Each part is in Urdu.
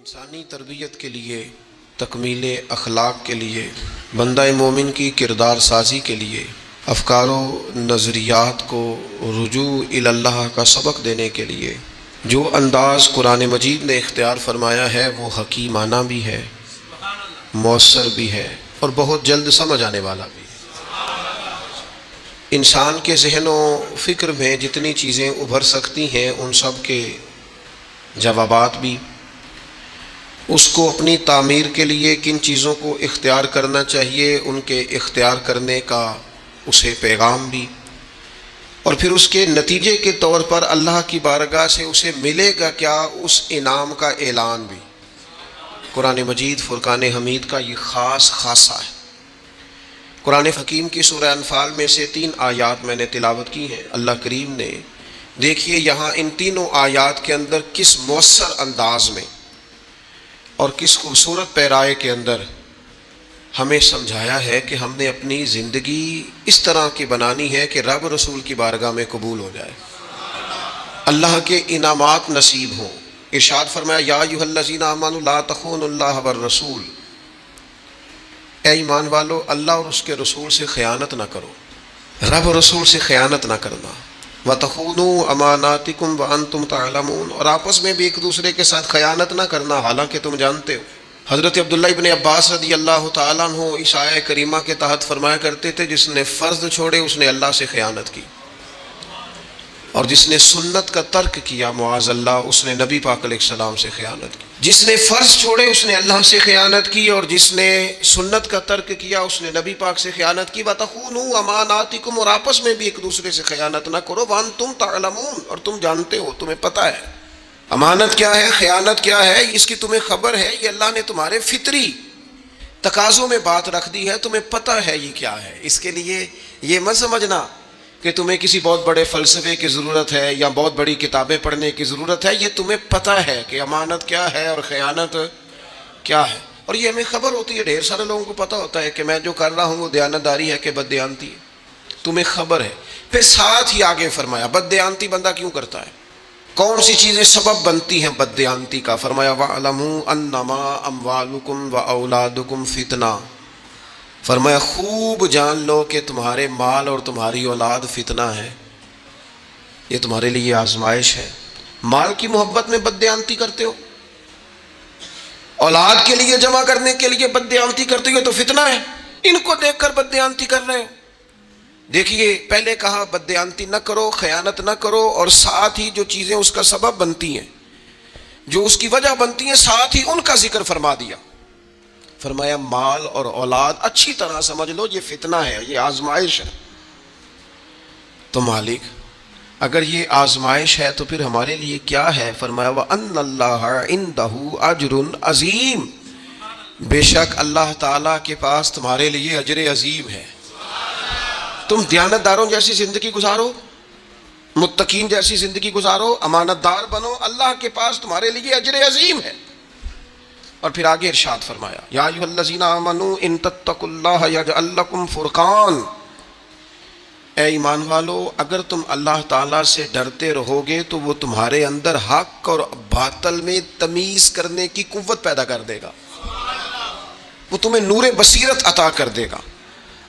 انسانی تربیت کے لیے، تکمیل اخلاق کے لیے، بندہ مومن کی کردار سازی کے لیے، افکار و نظریات کو رجوع الی اللہ کا سبق دینے کے لیے جو انداز قرآن مجید نے اختیار فرمایا ہے وہ حکیمانہ بھی ہے، مؤثر بھی ہے اور بہت جلد سمجھ آنے والا بھی ہے۔ انسان کے ذہن و فکر میں جتنی چیزیں ابھر سکتی ہیں ان سب کے جوابات بھی، اس کو اپنی تعمیر کے لیے کن چیزوں کو اختیار کرنا چاہیے ان کے اختیار کرنے کا اسے پیغام بھی، اور پھر اس کے نتیجے کے طور پر اللہ کی بارگاہ سے اسے ملے گا کیا اس انعام کا اعلان بھی۔ قرآن مجید فرقان حمید کا یہ خاص خاصہ ہے۔ قرآن حکیم کی سورہ انفال میں سے 3 آیات میں نے تلاوت کی ہیں۔ اللہ کریم نے دیکھیے یہاں ان تینوں آیات کے اندر کس مؤثر انداز میں اور کس خوبصورت پیرائے کے اندر ہمیں سمجھایا ہے کہ ہم نے اپنی زندگی اس طرح کی بنانی ہے کہ رب رسول کی بارگاہ میں قبول ہو جائے، اللہ کے انعامات نصیب ہوں۔ ارشاد فرمایا یا ایھا الذین آمنوا لا تخونوا اللہ والرسول، اے ایمان والو اللہ اور اس کے رسول سے خیانت نہ کرو، رب رسول سے خیانت نہ کرنا۔ وَتَخُونُوا أَمَانَاتِكُمْ وَأَنْتُمْ تَعْلَمُونَ، اور آپس میں بھی ایک دوسرے کے ساتھ خیانت نہ کرنا حالانکہ تم جانتے ہو۔ حضرت عبداللہ ابن عباس رضی اللہ تعالیٰ عنہ اس آیہ کریمہ کے تحت فرمایا کرتے تھے جس نے فرض چھوڑے اس نے اللہ سے خیانت کی، اور جس نے سنت کا ترک کیا معاذ اللہ اس نے نبی پاک علیہ السلام سے خیانت کی۔ جس نے فرض چھوڑے اس نے اللہ سے خیانت کی، اور جس نے سنت کا ترک کیا اس نے نبی پاک سے خیانت کی۔ وَتَخُونُوا أَمَانَاتِكُمْ، اور آپس میں بھی ایک دوسرے سے خیانت نہ کرو۔ وَأَنْتُمْ تَعْلَمُونَ، اور تم جانتے ہو، تمہیں پتہ ہے امانت کیا ہے، خیانت کیا ہے، اس کی تمہیں خبر ہے۔ یہ اللہ نے تمہارے فطری تقاضوں میں بات رکھ دی ہے، تمہیں پتہ ہے یہ کیا ہے۔ اس کے لیے یہ مت سمجھنا کہ تمہیں کسی بہت بڑے فلسفے کی ضرورت ہے یا بہت بڑی کتابیں پڑھنے کی ضرورت ہے، یہ تمہیں پتہ ہے کہ امانت کیا ہے اور خیانت کیا ہے، اور یہ ہمیں خبر ہوتی ہے۔ ڈھیر سارے لوگوں کو پتہ ہوتا ہے کہ میں جو کر رہا ہوں وہ دیانتداری ہے کہ بددیانتی ہے، تمہیں خبر ہے۔ پھر ساتھ ہی آگے فرمایا بددیانتی بندہ کیوں کرتا ہے، کون سی چیزیں سبب بنتی ہیں بددیانتی کا۔ فرمایا وَاعْلَمُوا أَنَّمَا أَمْوَالُكُمْ وَأَوْلَادُكُمْ فِتْنَةٌ، فرمایا خوب جان لو کہ تمہارے مال اور تمہاری اولاد فتنہ ہے، یہ تمہارے لیے آزمائش ہے۔ مال کی محبت میں بددیانتی کرتے ہو، اولاد کے لیے جمع کرنے کے لیے بددیانتی کرتے ہو، تو فتنہ ہے، ان کو دیکھ کر بددیانتی کر رہے ہو۔ دیکھیے پہلے کہا بددیانتی نہ کرو، خیانت نہ کرو، اور ساتھ ہی جو چیزیں اس کا سبب بنتی ہیں، جو اس کی وجہ بنتی ہیں، ساتھ ہی ان کا ذکر فرما دیا۔ فرمایا مال اور اولاد اچھی طرح سمجھ لو یہ فتنہ ہے، یہ آزمائش ہے۔ تو مالک اگر یہ آزمائش ہے تو پھر ہمارے لیے کیا ہے؟ فرمایا وَأَنَّ اللَّهَ عِندَهُ أَجْرٌ عَظِيمٌ، بے شک اللہ تعالیٰ کے پاس تمہارے لیے اجر عظیم ہے۔ تم دیانتداروں جیسی زندگی گزارو، متقین جیسی زندگی گزارو، امانت دار بنو، اللہ کے پاس تمہارے لیے اجر عظیم ہے۔ اور پھر آگے ارشاد فرمایا یا ایھا الذین آمنوا ان تتقوا اللہ یجعل لکم فرقان، اے ایمان والو اگر تم اللہ تعالیٰ سے ڈرتے رہو گے تو وہ تمہارے اندر حق اور باطل میں تمیز کرنے کی قوت پیدا کر دے گا، وہ تمہیں نور بصیرت عطا کر دے گا۔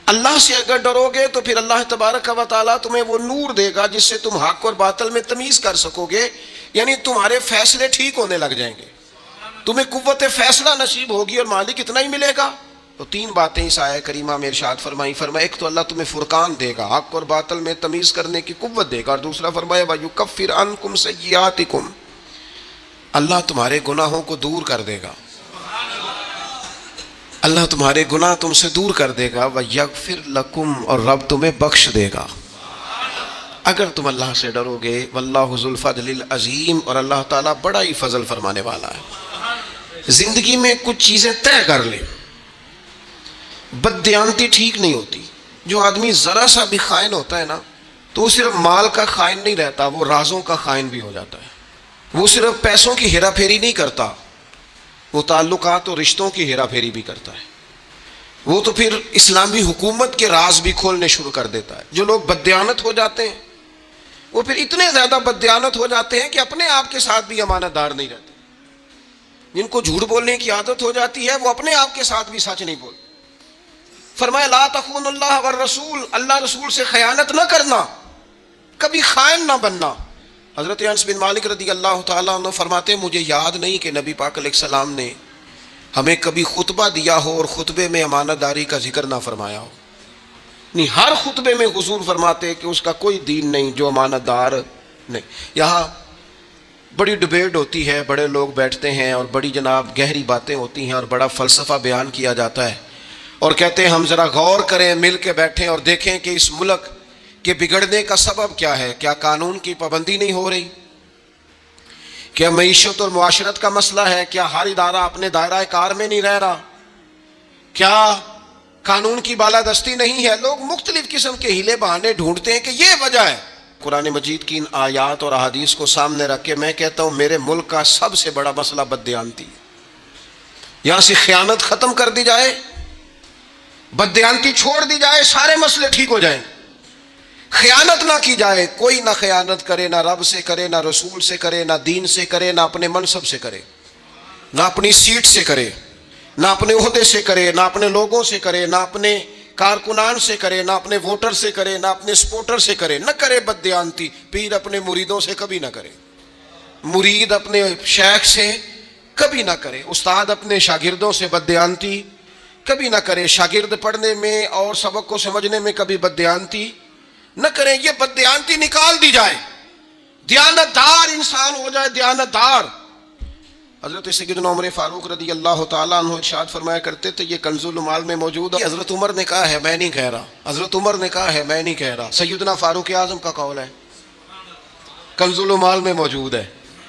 اللہ سے اگر ڈرو گے تو پھر اللہ تبارک و تعالیٰ تمہیں وہ نور دے گا جس سے تم حق اور باطل میں تمیز کر سکو گے، یعنی تمہارے فیصلے ٹھیک ہونے لگ جائیں گے، تمہیں قوت فیصلہ نصیب ہوگی، اور مالک اتنا ہی ملے گا۔ تو 3 باتیں اس آیہ کریمہ میں ارشاد فرمائی۔ فرمایا ایک تو اللہ تمہیں فرقان دے گا، حق اور باطل میں تمیز کرنے کی قوت دے گا، اور دوسرا فرمایا وَيُكَفِّرْ عَنْكُمْ سَيِّئَاتِكُمْ، اللہ تمہارے گناہوں کو دور کر دے گا، اللہ تمہارے گناہ تم سے دور کر دے گا۔ وَيَغْفِرْ لَكُمْ، اور رب تمہیں بخش دے گا اگر تم اللہ سے ڈرو گے۔ وَاللَّهُ ذُو الْفَضْلِ الْعَظِيمِ، اور اللہ تعالیٰ بڑا ہی فضل فرمانے والا ہے۔ زندگی میں کچھ چیزیں طے کر لیں، بددیانتی ٹھیک نہیں ہوتی۔ جو آدمی ذرا سا بھی خائن ہوتا ہے نا تو وہ صرف مال کا خائن نہیں رہتا، وہ رازوں کا خائن بھی ہو جاتا ہے۔ وہ صرف پیسوں کی ہیرا پھیری نہیں کرتا، وہ تعلقات اور رشتوں کی ہیرا پھیری بھی کرتا ہے۔ وہ تو پھر اسلامی حکومت کے راز بھی کھولنے شروع کر دیتا ہے۔ جو لوگ بددیانت ہو جاتے ہیں وہ پھر اتنے زیادہ بددیانت ہو جاتے ہیں کہ اپنے آپ کے ساتھ بھی امانت دار نہیں رہتے۔ جن کو جھوٹ بولنے کی عادت ہو جاتی ہے وہ اپنے آپ کے ساتھ بھی سچ نہیں بول. فرمایا لا تخون اللہ والرسول، اللہ رسول سے خیانت نہ کرنا، کبھی خائن نہ بننا. حضرت انس بن مالک رضی اللہ تعالیٰ عنہ فرماتے ہیں مجھے یاد نہیں کہ نبی پاک علیہ السلام نے ہمیں کبھی خطبہ دیا ہو اور خطبے میں امانت داری کا ذکر نہ فرمایا ہو. نہیں، ہر خطبے میں حضور فرماتے کہ اس کا کوئی دین نہیں جو امانت دار نہیں. یہاں بڑی ڈبیٹ ہوتی ہے، بڑے لوگ بیٹھتے ہیں اور بڑی جناب گہری باتیں ہوتی ہیں اور بڑا فلسفہ بیان کیا جاتا ہے اور کہتے ہیں ہم ذرا غور کریں، مل کے بیٹھیں اور دیکھیں کہ اس ملک کے بگڑنے کا سبب کیا ہے. کیا قانون کی پابندی نہیں ہو رہی؟ کیا معیشت اور معاشرت کا مسئلہ ہے؟ کیا ہر ادارہ اپنے دائرہ کار میں نہیں رہ رہا؟ کیا قانون کی بالادستی نہیں ہے؟ لوگ مختلف قسم کے ہیلے بہانے ڈھونڈتے ہیں کہ یہ وجہ ہے. قرآن مجید کی ان آیات اور احادیث کو سامنے رکھ کے میں کہتا ہوں میرے ملک کا سب سے بڑا مسئلہ بددیانتی ہے. یہاں سے خیانت ختم کر دی جائے، بددیانتی چھوڑ دی جائے، سارے مسئلے ٹھیک ہو جائیں. خیانت نہ کی جائے، کوئی نہ خیانت کرے، نہ رب سے کرے، نہ رسول سے کرے، نہ دین سے کرے، نہ اپنے منصب سے کرے، نہ اپنی سیٹ سے کرے، نہ اپنے عہدے سے کرے، نہ اپنے لوگوں سے کرے، نہ اپنے کارکنان سے کرے، نہ اپنے ووٹر سے کرے، نہ اپنے سپورٹر سے کرے. نہ کرے بددیانتی. پیر اپنے مریدوں سے کبھی نہ کرے، مرید اپنے شیخ سے کبھی نہ کرے، استاد اپنے شاگردوں سے بددیانتی کبھی نہ کرے، شاگرد پڑھنے میں اور سبق کو سمجھنے میں کبھی بددیانتی نہ کریں. یہ بددیانتی نکال دی جائے، دیانت دار انسان ہو جائے، دیانت دار. حضرت سیدنا عمر فاروق رضی اللہ تعالیٰ عنہ ارشاد فرمایا کرتے تھے، یہ کنز المال میں موجود ہے. حضرت عمر نے کہا ہے، میں نہیں کہہ رہا. حضرت عمر نے کہا ہے، میں نہیں کہہ رہا. سیدنا فاروق اعظم کا قول ہے، کنز المال میں موجود ہے.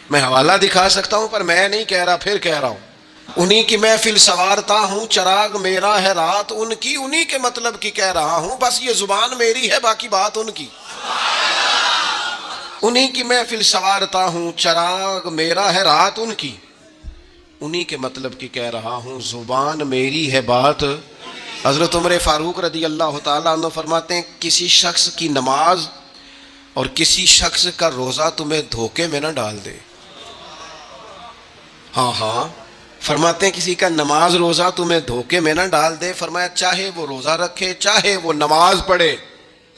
میں حوالہ دکھا سکتا ہوں پر میں نہیں کہہ رہا، پھر کہہ رہا ہوں. انہی کی محفل سوارتا ہوں، چراغ میرا ہے رات ان کی، انہی کے مطلب کی کہہ رہا ہوں، بس یہ زبان میری ہے، باقی بات ان کی. انہی کی محفل سوارتا ہوں، چراغ میرا ہے رات ان کی، انہی کے مطلب کی کہہ رہا ہوں، زبان میری ہے بات. حضرت عمر فاروق رضی اللہ تعالیٰ عنہ فرماتے ہیں کسی شخص کی نماز اور کسی شخص کا روزہ تمہیں دھوکے میں نہ ڈال دے. ہاں فرماتے ہیں کسی کا نماز روزہ تمہیں دھوکے میں نہ ڈال دے. فرمایا چاہے وہ روزہ رکھے، چاہے وہ نماز پڑھے،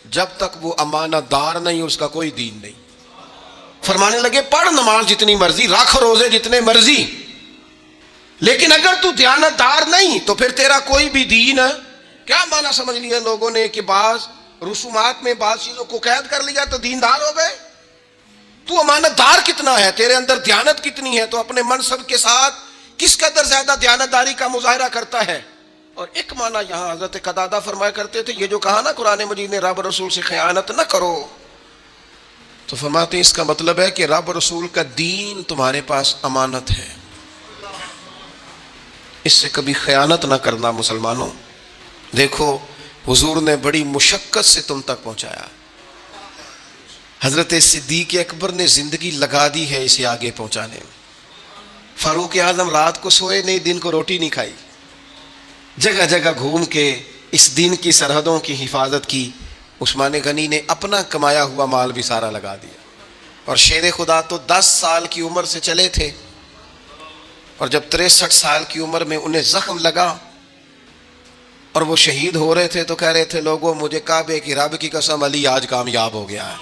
جب تک وہ امانت دار نہیں اس کا کوئی دین نہیں. فرمانے لگے پڑھ نماز جتنی مرضی، رکھ روزے جتنے مرضی، لیکن اگر تو دیانت دار نہیں تو پھر تیرا کوئی بھی دین. کیا معنی سمجھ لیا لوگوں نے کہ بعض رسومات میں بعض چیزوں کو قید کر لیا تو دیندار ہو گئے؟ تو امانت دار کتنا ہے، تیرے اندر دیانت کتنی ہے، تو اپنے منصب کے ساتھ کس قدر زیادہ دیانت داری کا مظاہرہ کرتا ہے. اور ایک معنی یہاں حضرت قتادہ فرمایا کرتے تھے، یہ جو کہا نا قرآن مجید نے رب رسول سے خیانت نہ کرو، تو فرماتے ہیں اس کا مطلب ہے کہ رب رسول کا دین تمہارے پاس امانت ہے، اس سے کبھی خیانت نہ کرنا. مسلمانوں دیکھو حضور نے بڑی مشقت سے تم تک پہنچایا. حضرت صدیق اکبر نے زندگی لگا دی ہے اسے آگے پہنچانے میں. فاروق اعظم رات کو سوئے نہیں، دن کو روٹی نہیں کھائی، جگہ جگہ گھوم کے اس دین کی سرحدوں کی حفاظت کی. عثمان غنی نے اپنا کمایا ہوا مال بھی سارا لگا دیا. اور شیر خدا تو 10 سال کی عمر سے چلے تھے، اور جب 63 سال کی عمر میں انہیں زخم لگا اور وہ شہید ہو رہے تھے تو کہہ رہے تھے لوگوں مجھے کعبے کی رب کی قسم علی آج کامیاب ہو گیا ہے.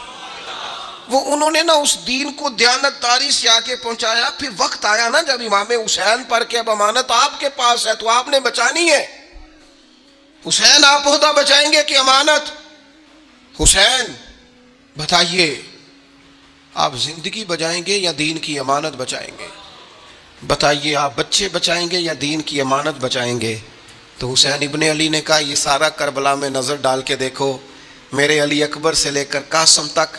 وہ انہوں نے نا اس دین کو دیانت داری سے آگے پہنچایا. پھر وقت آیا نا جب امام حسین پر کہ اب امانت آپ کے پاس ہے تو آپ نے بچانی ہے. حسین آپ عہدہ بچائیں گے کہ امانت؟ حسین بتائیے آپ زندگی بچائیں گے یا دین کی امانت بچائیں گے؟ بتائیے آپ بچے بچائیں گے یا دین کی امانت بچائیں گے؟ تو حسین ابن علی نے کہا یہ سارا کربلا میں نظر ڈال کے دیکھو، میرے علی اکبر سے لے کر قاسم تک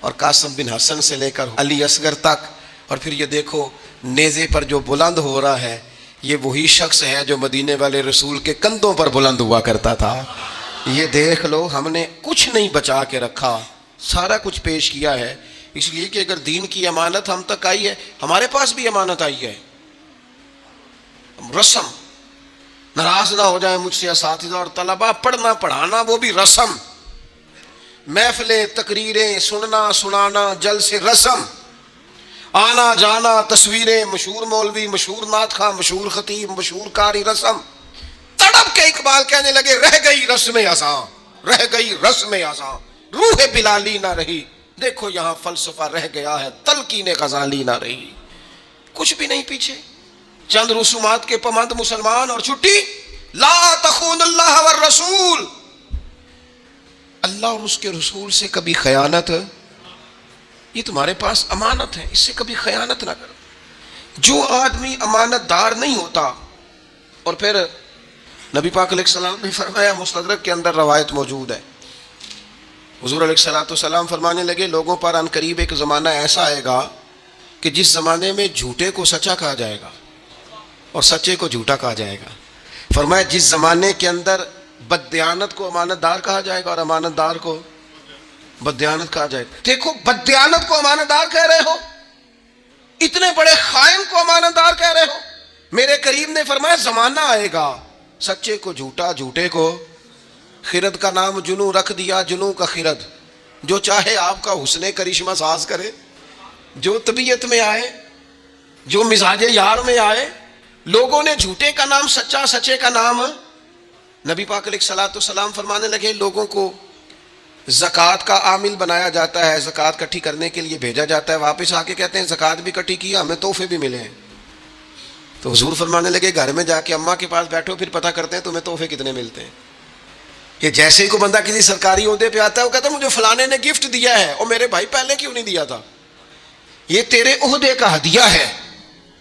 اور قاسم بن حسن سے لے کر علی اصغر تک، اور پھر یہ دیکھو نیزے پر جو بلند ہو رہا ہے یہ وہی شخص ہے جو مدینے والے رسول کے کندھوں پر بلند ہوا کرتا تھا. یہ دیکھ لو ہم نے کچھ نہیں بچا کے رکھا، سارا کچھ پیش کیا ہے. اس لیے کہ اگر دین کی امانت ہم تک آئی ہے، ہمارے پاس بھی امانت آئی ہے. رسم، ناراض نہ ہو جائیں مجھ سے اساتذہ اور طلباء، پڑھنا پڑھانا وہ بھی رسم، محفلیں تقریریں سننا سنانا جلسے رسم. آنا جانا، تصویریں، مشہور مولوی، مشہور نعت خواں، مشہور خطیب، مشہور قاری، رسم. تڑپ کے اقبال کہنے لگے رہ گئی رسم ازاں، رہ گئی رسم ازاں، روح بلالی نہ رہی. دیکھو یہاں فلسفہ رہ گیا ہے، تلقین غزالی نہ رہی. کچھ بھی نہیں پیچھے، چند رسومات کے پابند مسلمان اور چھٹی. لا تخون اللہ والرسول، اللہ اور اس کے رسول سے کبھی خیانت، یہ تمہارے پاس امانت ہے، اس سے کبھی خیانت نہ کرو. جو آدمی امانت دار نہیں ہوتا. اور پھر نبی پاک علیہ السلام نے فرمایا، مستدرک کے اندر روایت موجود ہے، حضور علیہ السلام فرمانے لگے لوگوں پر ان قریب ایک زمانہ ایسا آئے گا کہ جس زمانے میں جھوٹے کو سچا کہا جائے گا اور سچے کو جھوٹا کہا جائے گا. فرمایا جس زمانے کے اندر بددیانت کو امانت دار کہا جائے گا اور امانت دار کو بددیانت کہا جائے گا. دیکھو بددیانت کو امانت دار کہہ رہے ہو، اتنے بڑے خائن کو امانت دار کہہ رہے ہو. میرے کریم نے فرمایا زمانہ آئے گا سچے کو جھوٹا، جھوٹے کو خرد کا نام جنو رکھ دیا، جنو کا خرد. جو چاہے آپ کا حسن کرشمہ ساز کرے، جو طبیعت میں آئے، جو مزاج یار میں آئے. لوگوں نے جھوٹے کا نام سچا، سچے کا نام. نبی پاک علیہ الصلوۃ والسلام فرمانے لگے لوگوں کو زکوٰۃ کا عامل بنایا جاتا ہے، زکوٰۃ اکٹھی کرنے کے لیے بھیجا جاتا ہے، واپس آ کے کہتے ہیں زکوٰۃ بھی اکٹھی کی، ہمیں تحفے بھی ملے ہیں. تو حضور فرمانے لگے گھر میں جا کے اماں کے پاس بیٹھو، پھر پتہ کرتے ہیں تمہیں تحفے کتنے ملتے ہیں. کہ جیسے ہی کوئی بندہ کسی سرکاری عہدے پہ آتا ہے وہ کہتا ہے مجھے فلانے نے گفٹ دیا ہے. اور میرے بھائی پہلے کیوں نہیں دیا تھا؟ یہ تیرے عہدے کا ہدیہ ہے،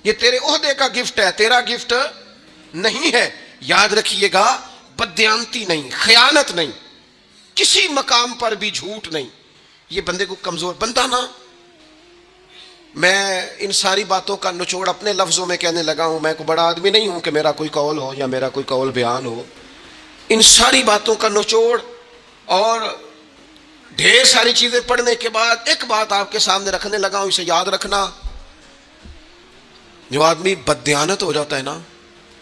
یہ تیرے عہدے کا گفٹ ہے، تیرا گفٹ نہیں ہے. یاد رکھیے گا، بددیانتی نہیں، خیانت نہیں، کسی مقام پر بھی جھوٹ نہیں. یہ بندے کو کمزور بندہ نہ. میں ان ساری باتوں کا نچوڑ اپنے لفظوں میں کہنے لگا ہوں. میں کوئی بڑا آدمی نہیں ہوں کہ میرا کوئی قول ہو یا میرا کوئی قول بیان ہو. ان ساری باتوں کا نچوڑ اور ڈھیر ساری چیزیں پڑھنے کے بعد ایک بات آپ کے سامنے رکھنے لگا ہوں. اسے یاد رکھنا، جو آدمی بددیانت ہو جاتا ہے نا،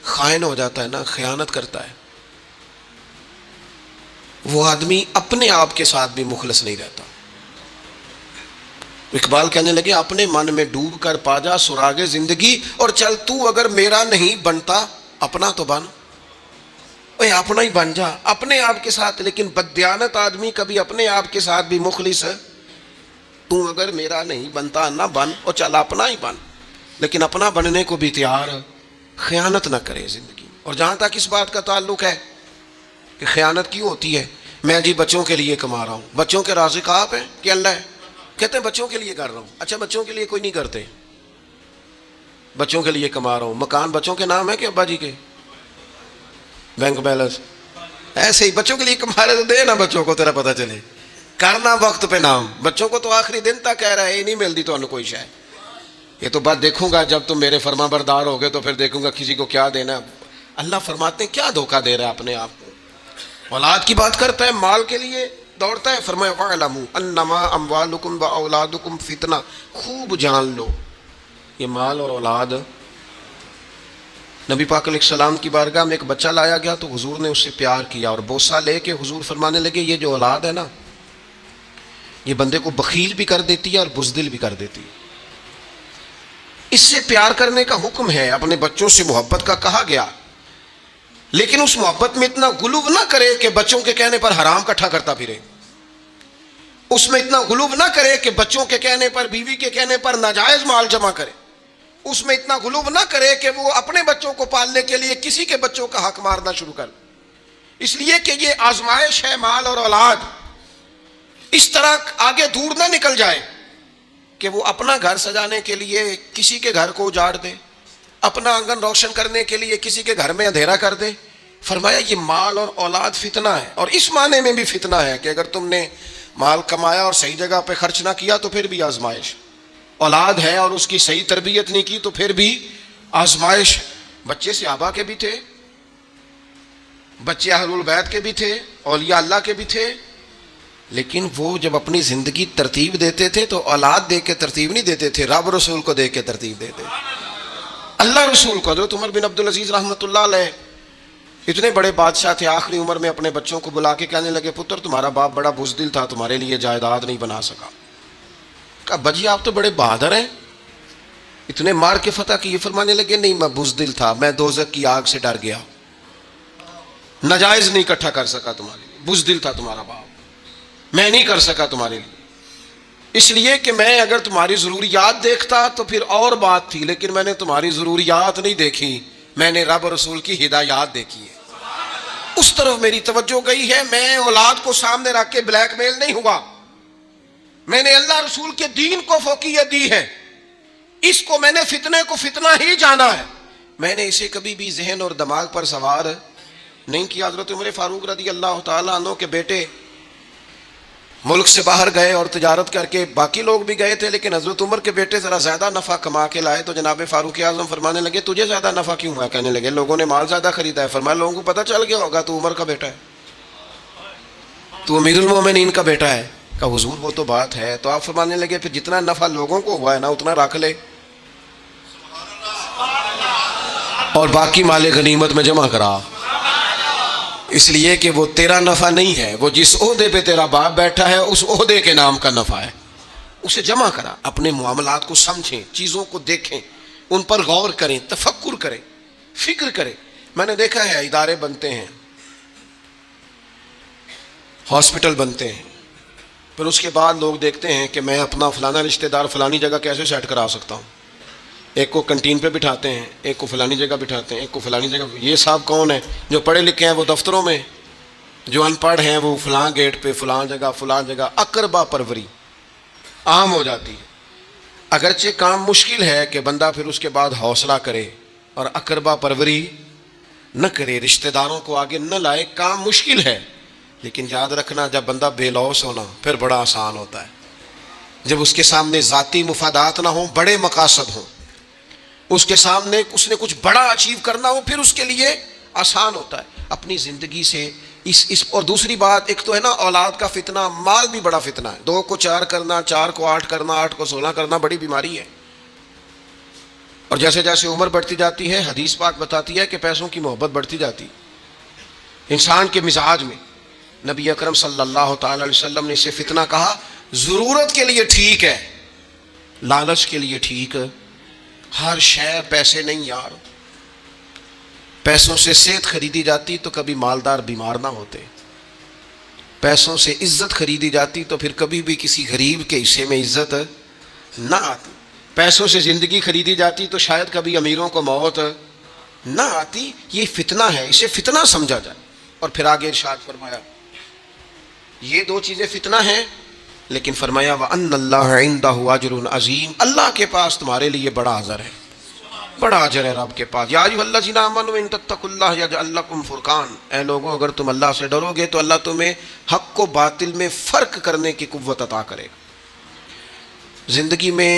خائن ہو جاتا ہے نا، خیانت کرتا ہے، وہ آدمی اپنے آپ کے ساتھ بھی مخلص نہیں رہتا. اقبال کہنے لگے اپنے من میں ڈوب کر پا جا سراغ زندگی، اور چل تو اگر میرا نہیں بنتا اپنا تو بن. اے اپنا ہی بن جا اپنے آپ کے ساتھ. لیکن بددیانت آدمی کبھی اپنے آپ کے ساتھ بھی مخلص ہے. تو اگر میرا نہیں بنتا نہ بن، اور چل اپنا ہی بن، لیکن اپنا بننے کو بھی تیار، خیانت نہ کرے زندگی. اور جہاں تک اس بات کا تعلق ہے کہ خیانت کیوں ہوتی ہے، میں جی بچوں کے لیے کما رہا ہوں. بچوں کے رازق آپ ہیں کہ اللہ ہے؟ کہتے ہیں بچوں کے لیے کر رہا ہوں. اچھا بچوں کے لیے کوئی نہیں کرتے، بچوں کے لیے کما رہا ہوں. مکان بچوں کے نام ہے کہ ابا جی کے؟ بینک بیلنس ایسے ہی بچوں کے لیے کما رہے تو دے نا بچوں کو، تیرا پتہ چلے. کرنا وقت پہ نام. بچوں کو تو آخری دن تک کہہ رہا ہے یہ نہیں ملتی تو کوئی شے. یہ تو بات دیکھوں گا جب تم میرے فرما بردار ہوگے تو پھر دیکھوں گا کسی کو کیا دینا. اللہ فرماتے ہیں کیا دھوکہ دے رہا ہے اپنے آپ کو. اولاد کی بات کرتا ہے، مال کے لیے دوڑتا ہے. فرمایا وَاعْلَمُوا أَنَّمَا أَمْوَالُكُمْ وَأَوْلَادُكُمْ فِتْنَةٌ. خوب جان لو یہ مال اور اولاد. نبی پاک علیہ السلام کی بارگاہ میں ایک بچہ لایا گیا تو حضور نے اس سے پیار کیا اور بوسہ لے کے حضور فرمانے لگے یہ جو اولاد ہے نا، یہ بندے کو بخیل بھی کر دیتی ہے اور بزدل بھی کر دیتی ہے. اس سے پیار کرنے کا حکم ہے، اپنے بچوں سے محبت کا کہا گیا، لیکن اس محبت میں اتنا غلو نہ کرے کہ بچوں کے کہنے پر حرام کٹھا کرتا پھرے. اس میں اتنا غلو نہ کرے کہ بچوں کے کہنے پر، بیوی کے کہنے پر ناجائز مال جمع کرے. اس میں اتنا غلو نہ کرے کہ وہ اپنے بچوں کو پالنے کے لیے کسی کے بچوں کا حق مارنا شروع کر. اس لیے کہ یہ آزمائش ہے مال اور اولاد. اس طرح آگے دور نہ نکل جائے کہ وہ اپنا گھر سجانے کے لیے کسی کے گھر کو اجاڑ دے، اپنا آنگن روشن کرنے کے لیے کسی کے گھر میں اندھیرا کر دے. فرمایا یہ مال اور اولاد فتنہ ہے. اور اس معنی میں بھی فتنہ ہے کہ اگر تم نے مال کمایا اور صحیح جگہ پہ خرچ نہ کیا تو پھر بھی آزمائش. اولاد ہے اور اس کی صحیح تربیت نہیں کی تو پھر بھی آزمائش. بچے صحابہ کے بھی تھے، بچے اہل البیت کے بھی تھے، اولیاء اللہ کے بھی تھے، لیکن وہ جب اپنی زندگی ترتیب دیتے تھے تو اولاد دیکھ کے ترتیب نہیں دیتے تھے، رب رسول کو دیکھ کے ترتیب دیتے. اللہ رسول کو. حضرت عمر بن عبدالعزیز رحمۃ اللہ علیہ اتنے بڑے بادشاہ تھے، آخری عمر میں اپنے بچوں کو بلا کے کہنے لگے پتر تمہارا باپ بڑا بزدل تھا، تمہارے لیے جائیداد نہیں بنا سکا. کہا بجی آپ تو بڑے بہادر ہیں، اتنے مار کے فتح کی. یہ فرمانے لگے نہیں میں بزدل تھا, میں دوزخ کی آگ سے ڈر گیا, ناجائز نہیں اکٹھا کر سکا تمہارے لیے, بزدل تھا تمہارا باپ, میں نہیں کر سکا تمہارے لیے, اس لیے کہ میں اگر تمہاری ضروریات دیکھتا تو پھر اور بات تھی, لیکن میں نے تمہاری ضروریات نہیں دیکھی, میں نے رب رسول کی ہدایات دیکھی ہے, اس طرف میری توجہ گئی ہے. میں اولاد کو سامنے رکھ کے بلیک میل نہیں ہوا, میں نے اللہ رسول کے دین کو فوقیت دی ہے, اس کو میں نے فتنے کو فتنہ ہی جانا ہے, میں نے اسے کبھی بھی ذہن اور دماغ پر سوار نہیں کیا. حضرت عمر فاروق رضی اللہ تعالیٰ عنہ کے بیٹے ملک سے باہر گئے اور تجارت کر کے, باقی لوگ بھی گئے تھے لیکن حضرت عمر کے بیٹے ذرا زیادہ نفع کما کے لائے تو جناب فاروق اعظم فرمانے لگے تجھے زیادہ نفع کیوں ہوا؟ کہنے لگے لوگوں نے مال زیادہ خریدا ہے. فرمایا لوگوں کو پتہ چل گیا ہوگا تو عمر کا بیٹا ہے, تو امیر المومنین کا بیٹا ہے. کہا حضور وہ تو بات ہے. تو آپ فرمانے لگے پھر جتنا نفع لوگوں کو ہوا ہے نا اتنا رکھ لے اور باقی مال غنیمت میں جمع کرا, اس لیے کہ وہ تیرا نفع نہیں ہے, وہ جس عہدے پہ تیرا باپ بیٹھا ہے اس عہدے کے نام کا نفع ہے, اسے جمع کرا. اپنے معاملات کو سمجھیں, چیزوں کو دیکھیں, ان پر غور کریں, تفکر کریں, فکر کریں. میں نے دیکھا ہے ادارے بنتے ہیں, ہاسپٹل بنتے ہیں, پھر اس کے بعد لوگ دیکھتے ہیں کہ میں اپنا فلانا رشتہ دار فلانی جگہ کیسے سیٹ کرا سکتا ہوں. ایک کو کنٹین پہ بٹھاتے ہیں, ایک کو فلانی جگہ بٹھاتے ہیں, ایک کو فلانی جگہ. یہ صاحب کون ہے؟ جو پڑھے لکھے ہیں وہ دفتروں میں, جو ان پڑھ ہیں وہ فلاں گیٹ پہ, فلاں جگہ. اقربا پروری عام ہو جاتی ہے. اگرچہ کام مشکل ہے کہ بندہ پھر اس کے بعد حوصلہ کرے اور اقربا پروری نہ کرے, رشتہ داروں کو آگے نہ لائے. کام مشکل ہے لیکن یاد رکھنا جب بندہ بے لوث ہونا پھر بڑا آسان ہوتا ہے. جب اس کے سامنے ذاتی مفادات نہ ہوں, بڑے مقاصد ہوں, اس کے سامنے اس نے کچھ بڑا اچیو کرنا ہو, پھر اس کے لیے آسان ہوتا ہے. اپنی زندگی سے اس اور دوسری بات, ایک تو ہے نا اولاد کا فتنہ, مال بھی بڑا فتنہ ہے. 2 کو 4 کرنا, 4 کو 8 کرنا, 8 کو 16 کرنا بڑی بیماری ہے. اور جیسے جیسے عمر بڑھتی جاتی ہے حدیث پاک بتاتی ہے کہ پیسوں کی محبت بڑھتی جاتی انسان کے مزاج میں. نبی اکرم صلی اللہ تعالی علیہ وسلم نے اسے فتنہ کہا. ضرورت کے لیے ٹھیک ہے, لالچ کے لیے ٹھیک ہے. ہر شے پیسے نہیں یار, پیسوں سے صحت خریدی جاتی تو کبھی مالدار بیمار نہ ہوتے, پیسوں سے عزت خریدی جاتی تو پھر کبھی بھی کسی غریب کے حصے میں عزت نہ آتی, پیسوں سے زندگی خریدی جاتی تو شاید کبھی امیروں کو موت نہ آتی. یہ فتنہ ہے, اسے فتنہ سمجھا جائے. اور پھر آگے ارشاد فرمایا یہ 2 چیزیں فتنہ ہیں, لیکن فرمایا وَأَنَّ اللَّهَ عِنْدَهُ أَجْرٌ عَظِيمٌ, اللہ کے پاس تمہارے لیے بڑا اجر ہے, بڑا اجر ہے رب کے پاس. یا ایھا الذین آمنوا ان تتقوا اللہ یجعل لکم فرقان, اے لوگوں اگر تم اللہ سے ڈرو گے تو اللہ تمہیں حق و باطل میں فرق کرنے کی قوت عطا کرے گا. زندگی میں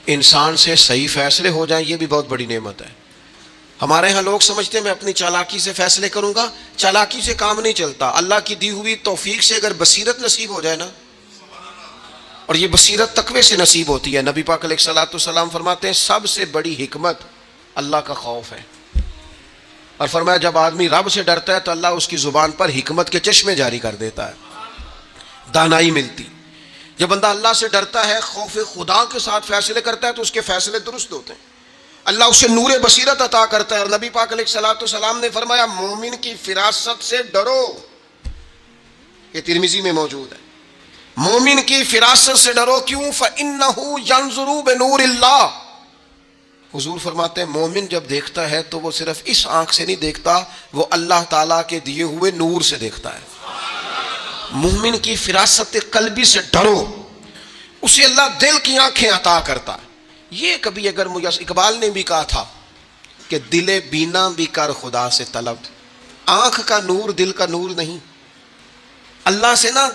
انسان سے صحیح فیصلے ہو جائیں یہ بھی بہت بڑی نعمت ہے. ہمارے ہاں لوگ سمجھتے ہیں میں اپنی چالاکی سے فیصلے کروں گا, چالاکی سے کام نہیں چلتا. اللہ کی دی ہوئی توفیق سے اگر بصیرت نصیب ہو جائے نا, اور یہ بصیرت تقوی سے نصیب ہوتی ہے. نبی پاک علیہ الصلوۃ والسلام فرماتے ہیں سب سے بڑی حکمت اللہ کا خوف ہے, اور فرمایا جب آدمی رب سے ڈرتا ہے تو اللہ اس کی زبان پر حکمت کے چشمے جاری کر دیتا ہے, دانائی ملتی. جب بندہ اللہ سے ڈرتا ہے, خوف خدا کے ساتھ فیصلے کرتا ہے تو اس کے فیصلے درست ہوتے ہیں, اللہ اسے نور بصیرت عطا کرتا ہے. اور نبی پاک علیہ الصلوۃ والسلام نے فرمایا مومن کی فراست سے ڈرو, یہ ترمذی میں موجود ہے. مومن کی فراست سے ڈرو, کیوں؟ فَإِنَّهُ يَنْظُرُ بِنُورِ اللَّهِ, حضور فرماتے ہیں مومن جب دیکھتا ہے تو وہ صرف اس آنکھ سے نہیں دیکھتا, وہ اللہ تعالیٰ کے دیے ہوئے نور سے دیکھتا ہے. مومن کی فراست قلبی سے ڈرو, اسے اللہ دل کی آنکھیں عطا کرتا ہے. یہ کبھی اگر مجھے اقبال نے بھی کہا تھا کہ دل بینا بھی کر خدا سے طلب, آنکھ کا نور دل کا نور نہیں. اللہ سے نا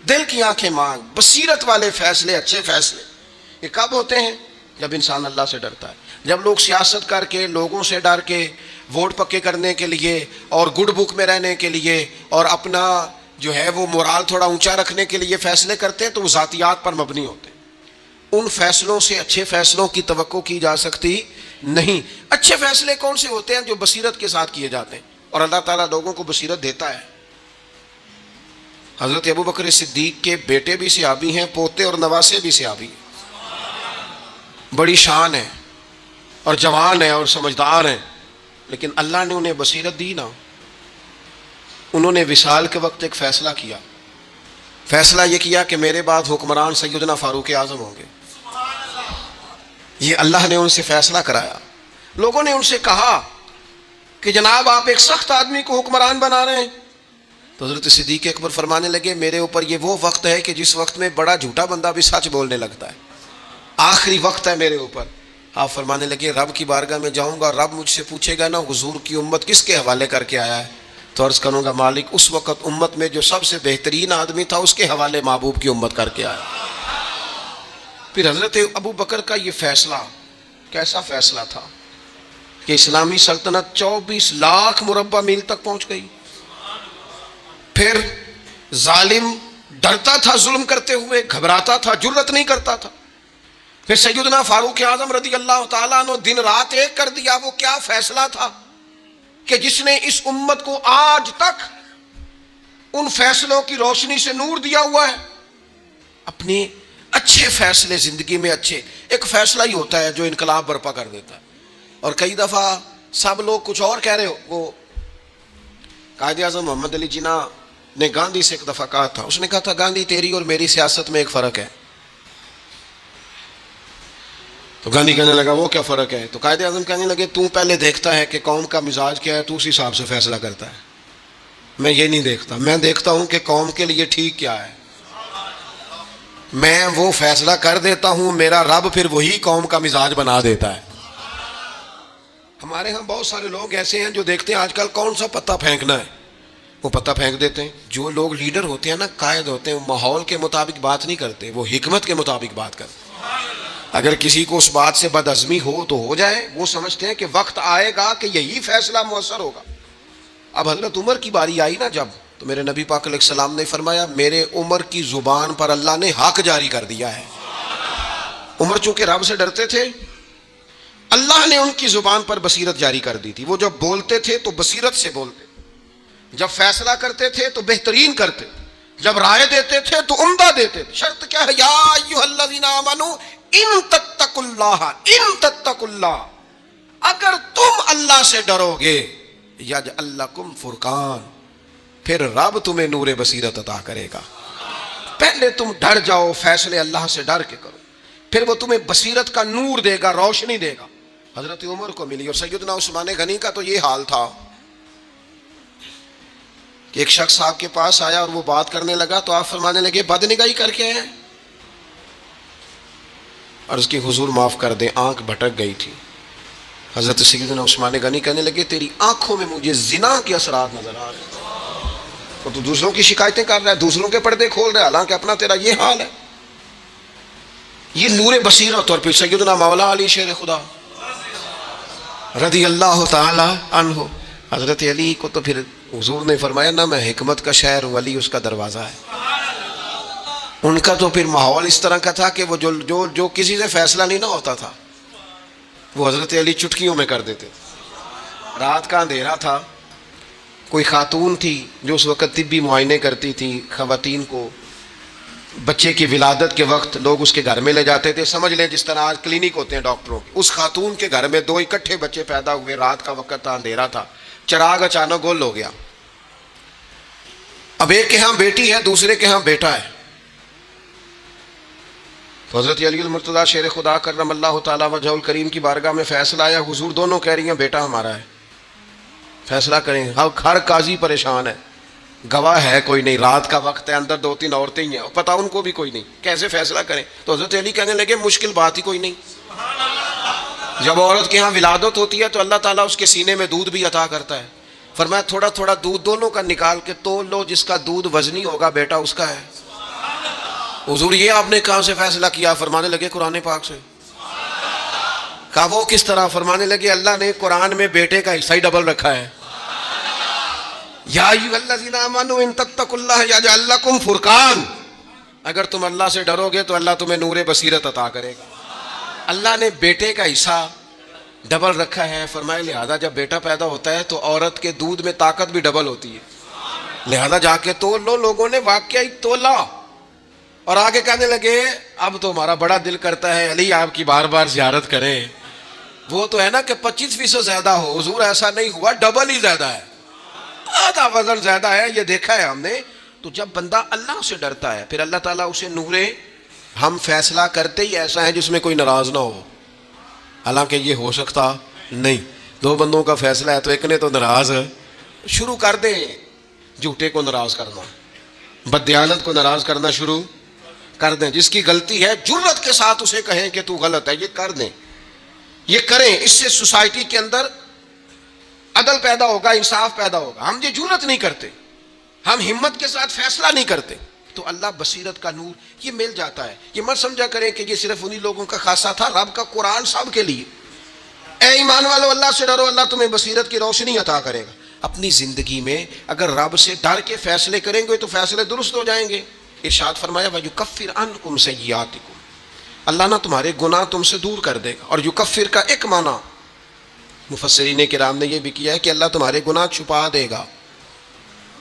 دل کی آنکھیں مانگ, بصیرت والے فیصلے, اچھے فیصلے. یہ کب ہوتے ہیں؟ جب انسان اللہ سے ڈرتا ہے. جب لوگ سیاست کر کے, لوگوں سے ڈر کے, ووٹ پکے کرنے کے لیے اور گڈ بک میں رہنے کے لیے اور اپنا جو ہے وہ مورال تھوڑا اونچا رکھنے کے لیے فیصلے کرتے ہیں تو وہ ذاتیات پر مبنی ہوتے ہیں. ان فیصلوں سے اچھے فیصلوں کی توقع کی جا سکتی نہیں. اچھے فیصلے کون سے ہوتے ہیں؟ جو بصیرت کے ساتھ کیے جاتے ہیں, اور اللہ تعالیٰ لوگوں کو بصیرت دیتا ہے. حضرت ابو بکر صدیق کے بیٹے بھی صحابی ہیں, پوتے اور نواسے بھی صحابی ہیں, بڑی شان ہے. اور جوان ہیں اور سمجھدار ہیں، لیکن اللہ نے انہیں بصیرت دی نا، انہوں نے وصال کے وقت ایک فیصلہ کیا، فیصلہ یہ کیا کہ میرے بعد حکمران سیدنا فاروق اعظم ہوں گے۔ یہ اللہ نے ان سے فیصلہ کرایا۔ لوگوں نے ان سے کہا کہ جناب آپ ایک سخت آدمی کو حکمران بنا رہے ہیں، تو حضرت صدیق اکبر فرمانے لگے میرے اوپر یہ وہ وقت ہے کہ جس وقت میں بڑا جھوٹا بندہ بھی سچ بولنے لگتا ہے، آخری وقت ہے میرے اوپر۔ آپ فرمانے لگے رب کی بارگاہ میں جاؤں گا، رب مجھ سے پوچھے گا نا حضور کی امت کس کے حوالے کر کے آیا ہے، تو عرض کروں گا مالک اس وقت امت میں جو سب سے بہترین آدمی تھا اس کے حوالے محبوب کی امت کر کے آیا۔ پھر حضرت ابو بکر کا یہ فیصلہ کیسا فیصلہ تھا کہ اسلامی سلطنت 24 لاکھ مربع میل تک پہنچ گئی۔ پھر ظالم ڈرتا تھا ظلم کرتے ہوئے، گھبراتا تھا، جرأت نہیں کرتا تھا۔ پھر سیدنا فاروق اعظم رضی اللہ تعالیٰ عنہ دن رات ایک کر دیا۔ وہ کیا فیصلہ تھا کہ جس نے اس امت کو آج تک ان فیصلوں کی روشنی سے نور دیا ہوا ہے۔ اپنے اچھے فیصلے زندگی میں اچھے، ایک فیصلہ ہی ہوتا ہے جو انقلاب برپا کر دیتا ہے۔ اور کئی دفعہ سب لوگ کچھ اور کہہ رہے ہو۔ وہ قائد اعظم محمد علی جناح نے گاندھی سے ایک دفعہ کہا تھا، اس نے کہا تھا گاندھی تیری اور میری سیاست میں ایک فرق ہے۔ تو گاندھی کہنے لگا وہ کیا فرق ہے؟ تو قائد اعظم کہنے لگے تو پہلے دیکھتا ہے کہ قوم کا مزاج کیا ہے، تو اس حساب سے فیصلہ کرتا ہے، میں یہ نہیں دیکھتا، میں دیکھتا ہوں کہ قوم کے لیے ٹھیک کیا ہے، میں وہ فیصلہ کر دیتا ہوں، میرا رب پھر وہی قوم کا مزاج بنا دیتا ہے۔ ہمارے ہاں بہت سارے لوگ ایسے ہیں جو دیکھتے ہیں آج کل کون سا پتہ پھینکنا ہے، وہ پتہ پھینک دیتے ہیں۔ جو لوگ لیڈر ہوتے ہیں نا، قائد ہوتے ہیں، وہ ماحول کے مطابق بات نہیں کرتے، وہ حکمت کے مطابق بات کرتے۔ اگر کسی کو اس بات سے بدعزمی ہو تو ہو جائے، وہ سمجھتے ہیں کہ وقت آئے گا کہ یہی فیصلہ مؤثر ہوگا۔ اب حضرت عمر کی باری آئی نا جب، تو میرے نبی پاک علیہ السلام نے فرمایا میرے عمر کی زبان پر اللہ نے حق جاری کر دیا ہے۔ عمر چونکہ رب سے ڈرتے تھے، اللہ نے ان کی زبان پر بصیرت جاری کر دی تھی۔ وہ جب بولتے تھے تو بصیرت سے بولتے، جب فیصلہ کرتے تھے تو بہترین کرتے، جب رائے دیتے تھے تو عمدہ دیتے تھے۔ شرط کیا ہے؟ یا ایھا الذین آمنوا ان تتقوا اللہ، ان تتقوا اللہ، اگر تم اللہ سے ڈرو گے یجعل لکم فرقان، پھر رب تمہیں نور بصیرت عطا کرے گا۔ پہلے تم ڈر جاؤ، فیصلے اللہ سے ڈر کے کرو، پھر وہ تمہیں بصیرت کا نور دے گا، روشنی دے گا۔ حضرت عمر کو ملی۔ اور سیدنا عثمان غنی کا تو یہ حال تھا کہ ایک شخص آپ کے پاس آیا اور وہ بات کرنے لگا تو آپ فرمانے لگے بد نگاہی کر کے ہیں؟ عرض کی حضور معاف کر دیں، آنکھ بھٹک گئی تھی۔ حضرت سیدنا عثمان غنی کہنے لگے تیری آنکھوں میں مجھے زنا کے اثرات نظر آ رہے ہیں، تو دوسروں کی شکایتیں کر رہا ہے، دوسروں کے پردے کھول رہا ہے، حالانکہ اپنا تیرا یہ حال ہے۔ یہ نور بصیرت۔ اور پھر سیدنا مولا علی شیر خدا رضی اللہ تعالی عنہ، حضرت علی کو تو پھر حضور نے فرمایا نا میں حکمت کا شہر ہوں، علی اس کا دروازہ ہے۔ ان کا تو پھر ماحول اس طرح کا تھا کہ وہ جو کسی سے فیصلہ نہیں نہ ہوتا تھا وہ حضرت علی چٹکیوں میں کر دیتے تھے۔ رات کا اندھیرا تھا، کوئی خاتون تھی جو اس وقت طبی معائنے کرتی تھی خواتین کو، بچے کی ولادت کے وقت لوگ اس کے گھر میں لے جاتے تھے، سمجھ لیں جس طرح آج کلینک ہوتے ہیں ڈاکٹروں کے۔ اس خاتون کے گھر میں 2 اکٹھے بچے پیدا ہوئے، رات کا وقت تھا، اندھیرا تھا، چراغ اچانک گل ہو گیا۔ اب ایک کے ہاں بیٹی ہے، دوسرے کے ہاں بیٹا ہے۔ تو حضرت علی المرتضیٰ شیر خدا کرم اللہ تعالیٰ وجہ الکریم کی بارگاہ میں فیصلہ آیا، حضور دونوں کہہ رہی ہیں بیٹا ہمارا ہے، فیصلہ کریں۔ ہر قاضی پریشان ہے، گواہ ہے کوئی نہیں، رات کا وقت ہے، اندر 2-3 عورتیں ہی ہیں، پتہ ان کو بھی کوئی نہیں، کیسے فیصلہ کریں؟ تو حضرت علی کہنے لگے مشکل بات ہی کوئی نہیں۔ جب عورت کے ہاں ولادت ہوتی ہے تو اللہ تعالیٰ اس کے سینے میں دودھ بھی عطا کرتا ہے۔ فرمایا تھوڑا تھوڑا دودھ دونوں کا نکال کے تول لو، جس کا دودھ وزنی ہوگا بیٹا اس کا ہے۔ حضور یہ آپ نے کہاں سے فیصلہ کیا؟ فرمانے لگے قرآن پاک سے۔ کہا وہ کس طرح؟ فرمانے لگے اللہ نے قرآن میں بیٹے کا حصہ ہی ڈبل رکھا ہے۔ یا ایھا الذین آمنوا ان تتقوا اللہ یجعل لکم فرقان، اگر تم اللہ سے ڈرو گے تو اللہ تمہیں نور بصیرت عطا کرے گا۔ اللہ نے بیٹے کا حصہ ڈبل رکھا ہے، فرمایا لہذا جب بیٹا پیدا ہوتا ہے تو عورت کے دودھ میں طاقت بھی ڈبل ہوتی ہے، لہذا جا کے تول لو۔ لوگوں نے واقعی تولا اور آگے کہنے لگے اب تو ہمارا بڑا دل کرتا ہے علی آپ کی بار بار زیارت کریں، وہ تو ہے نا کہ 25% زیادہ ہو، حضور ایسا نہیں ہوا، ڈبل ہی زیادہ ہے، آدھا وزن زیادہ ہے، یہ دیکھا ہے ہم نے۔ تو جب بندہ اللہ سے ڈرتا ہے پھر اللہ تعالیٰ اسے نورے، ہم فیصلہ کرتے ہی ایسا ہے جس میں کوئی ناراض نہ ہو، حالانکہ یہ ہو سکتا نہیں، دو بندوں کا فیصلہ ہے تو ایک نے تو ناراض شروع کر دیں جھوٹے کو ناراض کرنا، بددیانت کو ناراض کرنا شروع کر دیں، جس کی غلطی ہے جرت کے ساتھ اسے کہیں کہ تو غلط ہے، یہ کر دیں، یہ کریں، اس سے سوسائٹی کے اندر عدل پیدا ہوگا، انصاف پیدا ہوگا۔ ہم یہ جرت نہیں کرتے، ہم ہمت کے ساتھ فیصلہ نہیں کرتے، تو اللہ بصیرت کا نور یہ مل جاتا ہے۔ یہ مت سمجھا کریں کہ یہ صرف انہی لوگوں کا خاصہ تھا، رب کا قرآن سب کے لیے۔ اے ایمان والو، اللہ سے ڈرو، اللہ تمہیں بصیرت کی روشنی عطا کرے گا۔ اپنی زندگی میں اگر رب سے ڈر کے فیصلے کریں گے تو فیصلے درست ہو جائیں گے۔ ارشاد فرمایا وَيُكَفِّرْ عَنْكُمْ سَيِّئَاتِكُمْ، اللہ نہ تمہارے گناہ تم سے دور کر دے گا۔ اور یکفر کا ایک معنی مفسرین کرام نے یہ بھی کیا ہے کہ اللہ تمہارے گناہ چھپا دے گا۔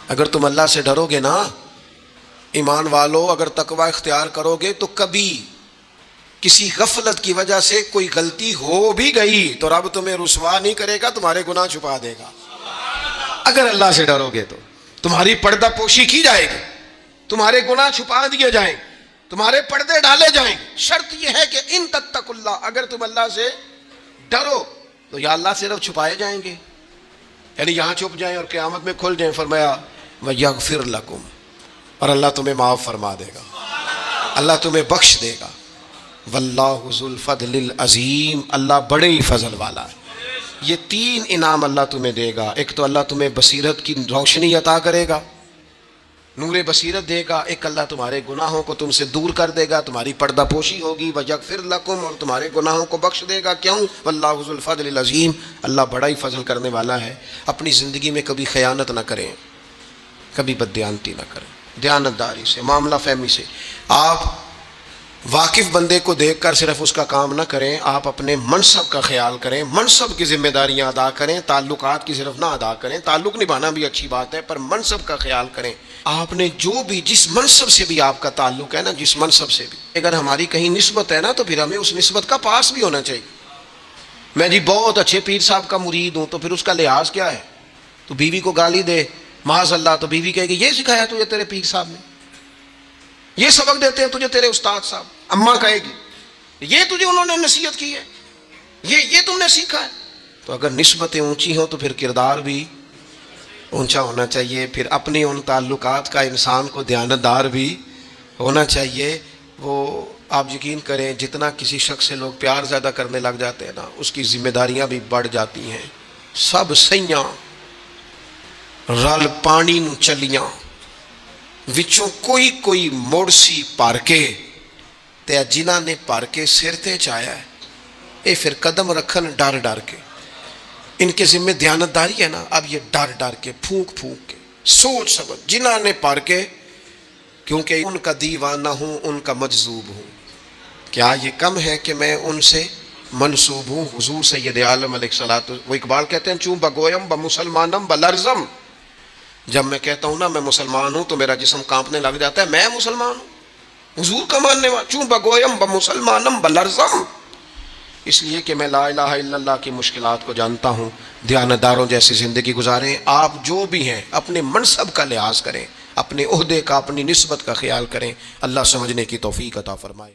اگر تم اللہ سے ڈرو گے نا ایمان والو، اگر تقوی اختیار کرو گے تو کبھی کسی غفلت کی وجہ سے کوئی غلطی ہو بھی گئی تو رب تمہیں رسوا نہیں کرے گا، تمہارے گناہ چھپا دے گا۔ اگر اللہ سے ڈرو گے تو تمہاری پردہ پوشی کی جائے گی، تمہارے گناہ چھپا دیے جائیں، تمہارے پردے ڈالے جائیں۔ شرط یہ ہے کہ ان تتقوا اللہ، اگر تم اللہ سے ڈرو تو یا اللہ سے صرف چھپائے جائیں گے، یعنی یہاں چھپ جائیں اور قیامت میں کھل جائیں۔ فرمایا وَيَغْفِرْ لَكُمْ، اور اللہ تمہیں معاف فرما دے گا، اللہ تمہیں بخش دے گا۔ وَاللَّهُ ذُو الْفَضْلِ الْعَظِيمِ، اللہ بڑے ہی فضل والا ہے۔ یہ تین انعام اللہ تمہیں دے گا، ایک تو اللہ تمہیں بصیرت کی روشنی عطا کرے گا، نور بصیرت دے گا، ایک اللہ تمہارے گناہوں کو تم سے دور کر دے گا، تمہاری پردہ پوشی ہوگی، وَيَغْفِرْ لَكُمْ، اور تمہارے گناہوں کو بخش دے گا۔ کیوں؟ وَاللَّهُ ذُو الْفَضْلِ الْعَظِيمِ، اللہ بڑا ہی فضل کرنے والا ہے۔ اپنی زندگی میں کبھی خیانت نہ کریں، کبھی بددیانتی نہ کریں، دیانتداری سے، معاملہ فہمی سے۔ آپ واقف بندے کو دیکھ کر صرف اس کا کام نہ کریں، آپ اپنے منصب کا خیال کریں، منصب کی ذمہ داریاں ادا کریں، تعلقات کی صرف نہ ادا کریں، تعلق نبھانا بھی اچھی بات ہے پر منصب کا خیال کریں۔ آپ نے جو بھی جس منصب سے بھی آپ کا تعلق ہے نا، جس منصب سے بھی اگر ہماری کہیں نسبت ہے نا تو پھر ہمیں اس نسبت کا پاس بھی ہونا چاہیے۔ میں جی بہت اچھے پیر صاحب کا مرید ہوں تو پھر اس کا لحاظ کیا ہے؟ تو بیوی کو گالی دے معاذ اللہ تو بیوی کہے گی یہ سکھایا تجھے تیرے پیر صاحب نے، یہ سبق دیتے ہیں تجھے تیرے استاد صاحب۔ اماں کہے گی یہ تجھے انہوں نے نصیحت کی ہے، یہ تم نے سیکھا ہے۔ تو اگر نسبتیں اونچی ہوں تو پھر کردار بھی اونچا ہونا چاہیے، پھر اپنی ان تعلقات کا انسان کو دیانتدار بھی ہونا چاہیے۔ وہ آپ یقین کریں جتنا کسی شخص سے لوگ پیار زیادہ کرنے لگ جاتے ہیں نا، اس کی ذمہ داریاں بھی بڑھ جاتی ہیں۔ سب سیاں رل پانی نو چلیاں، وچوں کوئی موڑ سی پار کے تے جنہ نے پار کے سر تے چایا ہے، اے پھر قدم رکھن ڈر ڈر کے۔ ان کے ذمہ دیانتداری ہے نا، اب یہ ڈر ڈر کے پھونک کے سوچ سمجھ جنہ نے پار کے، کیونکہ ان کا دیوانہ ہوں، ان کا مجذوب ہوں۔ کیا یہ کم ہے کہ میں ان سے منسوب ہوں؟ حضور سید عالم علیہ الصلوۃ، وہ اقبال کہتے ہیں چوں بگویم بمسلمانم بلرزم، جب میں کہتا ہوں نا میں مسلمان ہوں تو میرا جسم کانپنے لگ جاتا ہے، میں مسلمان ہوں، حضور کا ماننے والا، چوں بگویم بمسلمانم بلرزم، اس لیے کہ میں لا الہ الا اللہ کی مشکلات کو جانتا ہوں۔ دیانتداروں جیسی زندگی گزاریں۔ آپ جو بھی ہیں اپنے منصب کا لحاظ کریں، اپنے عہدے کا، اپنی نسبت کا خیال کریں۔ اللہ سمجھنے کی توفیق عطا فرمائے۔